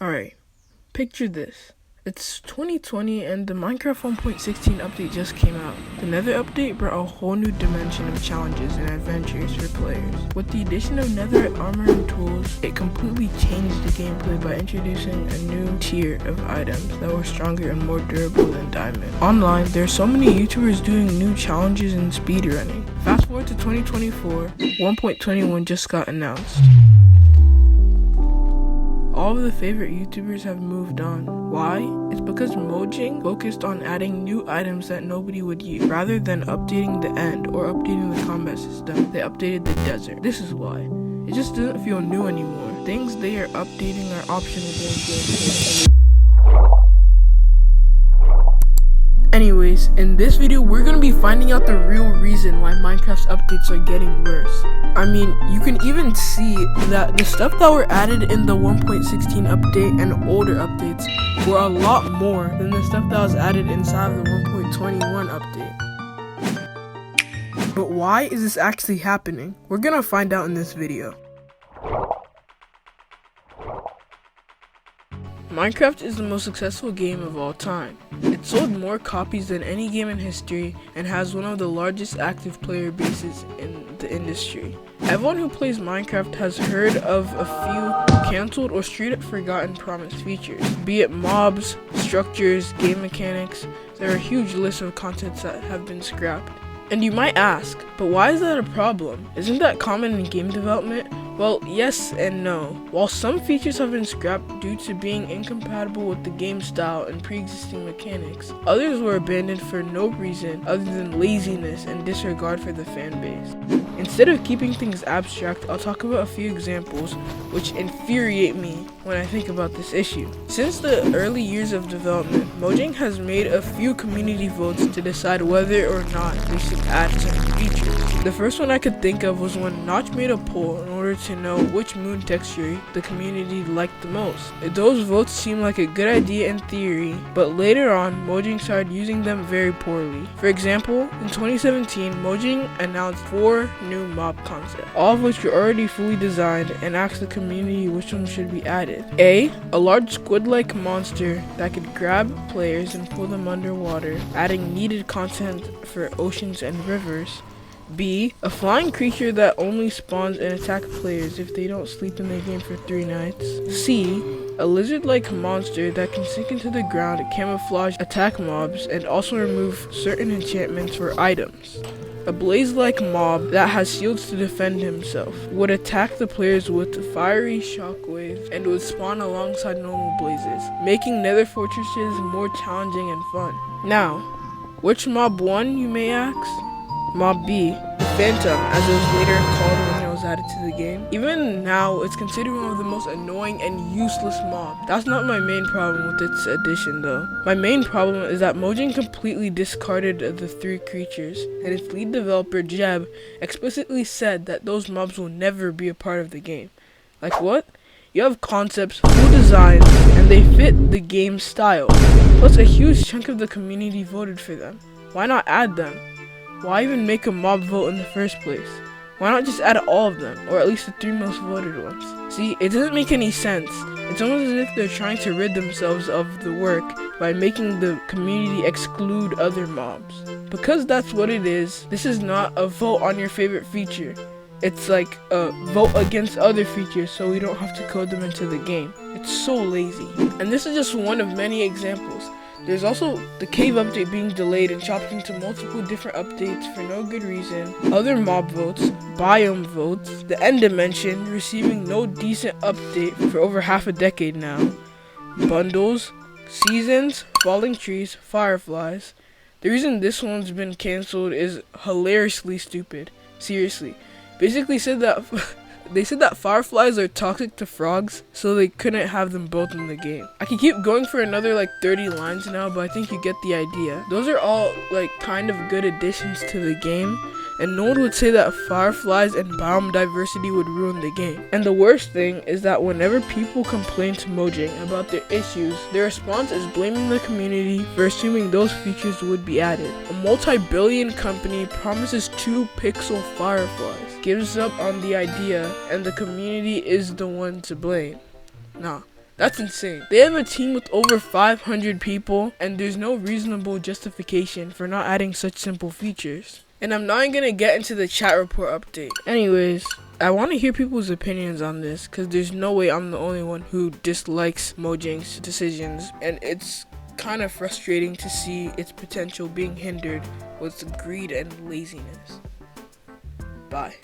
Alright, picture this. It's 2020 and the Minecraft 1.16 update just came out. The Nether update brought a whole new dimension of challenges and adventures for players. With the addition of netherite armor and tools, it completely changed the gameplay by introducing a new tier of items that were stronger and more durable than diamond. Online, there are so many YouTubers doing new challenges and speedrunning. Fast forward to 2024, 1.21 just got announced. All of the favorite YouTubers have moved on. Why? It's because Mojang focused on adding new items that nobody would use. Rather than updating the end or updating the combat system, they updated the desert. This is why. It just doesn't feel new anymore. Things they are updating are optional during gameplay. Anyways, in this video, we're gonna be finding out the real reason why Minecraft's updates are getting worse. I mean, you can even see that the stuff that were added in the 1.16 update and older updates were a lot more than the stuff that was added inside of the 1.21 update. But why is this actually happening? We're gonna find out in this video. Minecraft is the most successful game of all time. It sold more copies than any game in history and has one of the largest active player bases in the industry. Everyone who plays Minecraft has heard of a few cancelled or straight up forgotten promised features. Be it mobs, structures, game mechanics, there are a huge list of contents that have been scrapped. And you might ask, but why is that a problem? Isn't that common in game development? Well, yes and no. While some features have been scrapped due to being incompatible with the game style and pre-existing mechanics, others were abandoned for no reason other than laziness and disregard for the fan base. Instead of keeping things abstract, I'll talk about a few examples which infuriate me when I think about this issue. Since the early years of development, Mojang has made a few community votes to decide whether or not they should add certain features. The first one I could think of was when Notch made a poll in order to know which moon texture the community liked the most. Those votes seemed like a good idea in theory, but later on, Mojang started using them very poorly. For example, in 2017, Mojang announced 4 new mob concepts, all of which were already fully designed, and asked the community which one should be added. A large squid-like monster that could grab players and pull them underwater, adding needed content for oceans and rivers. B, a flying creature that only spawns and attacks players if they don't sleep in the game for 3 nights. C, a lizard-like monster that can sink into the ground, camouflage, attack mobs, and also remove certain enchantments or items. A blaze-like mob that has shields to defend himself, would attack the players with fiery shockwaves, and would spawn alongside normal blazes, making nether fortresses more challenging and fun. Now, which mob won, you may ask? Mob B, the Phantom, as it was later called when it was added to the game. Even now, it's considered one of the most annoying and useless mobs. That's not my main problem with its addition though. My main problem is that Mojang completely discarded the 3 creatures, and its lead developer Jeb explicitly said that those mobs will never be a part of the game. Like what? You have concepts, full designs, and they fit the game style. Plus a huge chunk of the community voted for them. Why not add them? Why even make a mob vote in the first place? Why not just add all of them, or at least the 3 most voted ones? See, it doesn't make any sense. It's almost as if they're trying to rid themselves of the work by making the community exclude other mobs. Because that's what it is, this is not a vote on your favorite feature. It's like a vote against other features so we don't have to code them into the game. It's so lazy. And this is just one of many examples. There's also the cave update being delayed and chopped into multiple different updates for no good reason, other mob votes, biome votes, the end dimension receiving no decent update for over half a decade now, bundles, seasons, falling trees, fireflies. The reason this one's been cancelled is hilariously stupid. Seriously. Basically they said that fireflies are toxic to frogs, so they couldn't have them both in the game. I could keep going for another like 30 lines now, but I think you get the idea. Those are all like kind of good additions to the game, and no one would say that fireflies and biome diversity would ruin the game. And the worst thing is that whenever people complain to Mojang about their issues, their response is blaming the community for assuming those features would be added. A multi-billion company promises 2 pixel fireflies, gives up on the idea, and the community is the one to blame. Nah, That's insane. They have a team with over 500 people, and there's no reasonable justification for not adding such simple features. And I'm not gonna get into the chat report update. Anyways, I want to hear people's opinions on this, because there's no way I'm the only one who dislikes Mojang's decisions, and it's kind of frustrating to see its potential being hindered with greed and laziness. Bye.